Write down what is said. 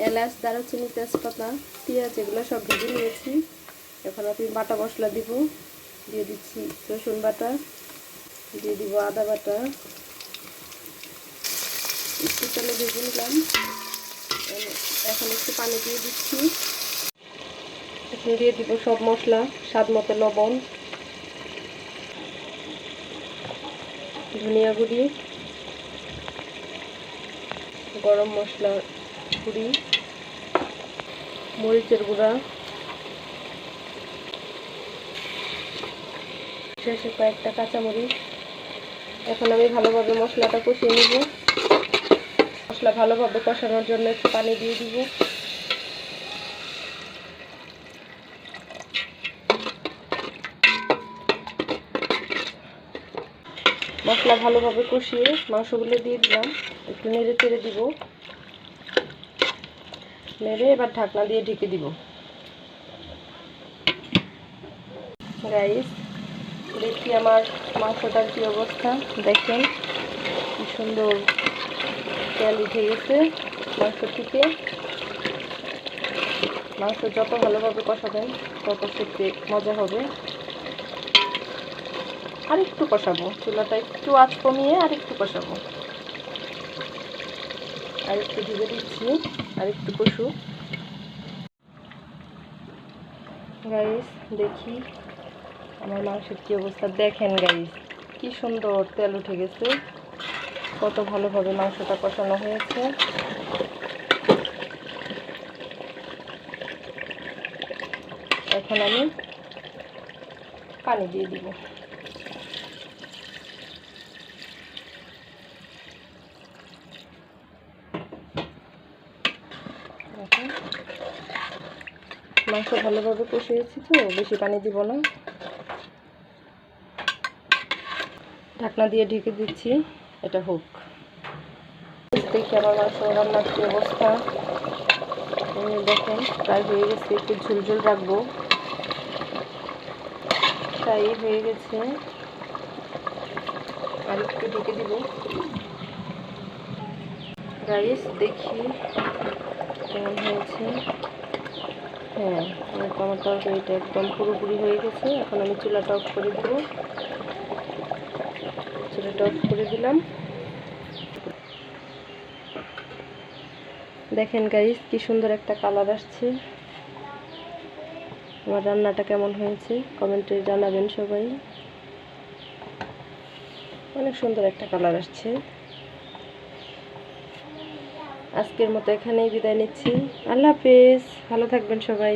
এলাচ, দারুচিনি, তেজপাতা, পেঁয়াজ এগুলো সব ভেজে নিয়েছি। এখন আমি বাটা মশলা দিব। দিয়ে দিচ্ছি রসুন বাটা, দিয়ে দিব আদা বাটা, একটু তেলে ভেজে নিলাম। এখন একটু পানি দিয়ে দিচ্ছি। এখন দিয়ে দিব সব মশলা, স্বাদ মতো লবণ, ধনিয়া গুঁড়ি, গরম মশলার গুঁড়ি, মরিচের গুঁড়া, শেষে কয়েকটা কাঁচামরিচ। এখন আমি ভালোভাবে মশলাটা কষিয়ে নিব। মশলা ভালোভাবে কষানোর জন্য একটু পানি দিয়ে দিব। মশলা ভালোভাবে কষিয়ে মাংসগুলো দিয়ে দিলাম। একটু নেড়ে চেড়ে দিব। নেড়ে এবার ঢাকনা দিয়ে ঢেকে দিব। গাইস, দেখি আমার মাংসটার কি অবস্থা। দেখেন কি সুন্দর তেল উঠে গেছে মাংস থেকে। মাংস যত ভালোভাবে কষাবেন তত খেতে মজা হবে। আর একটু কষাবো, চুলাটা একটু আঁচ কমিয়ে আর একটু কষাবো। আর একটু ঢেকে দিচ্ছি, আর একটু কষুক। গাইস, দেখি আমার মাংসের কি অবস্থা। দেখেন গাইস, কি সুন্দর তেল উঠে গেছে, কত ভালোভাবে মাংসটা কষানো হয়েছে। এখন আমি পানি দিয়ে দিব। মাংস ভালোভাবে কষিয়েছি তো বেশি পানি দিব না। ঢাকনা দিয়ে ঢেকে দিচ্ছি, এটা হোক। দেখি আমার মাংস রান্নার কি অবস্থা। দেখেন প্রায় হয়ে গেছে, একটু ঝুলঝুল রাখবো। তাই হয়ে গেছে, আর একটু ঢেকে দিব। গাইস, দেখি কেমন হয়েছে। হ্যাঁ, আমার তরকারিটা একদম পুরোপুরি হয়ে গেছে। এখন আমি চুলাটা অফ করে দেব। চুলাটা অফ করে দিলাম। দেখেন গাইস, কি সুন্দর একটা কালার আসছে। আমার রান্নাটা কেমন হয়েছে কমেন্টে জানাবেন সবাই। অনেক সুন্দর একটা কালার আসছে। আজকের মতো এখানেই বিদায় নিচ্ছি। আল্লাহ হাফেজ, ভালো থাকবেন সবাই।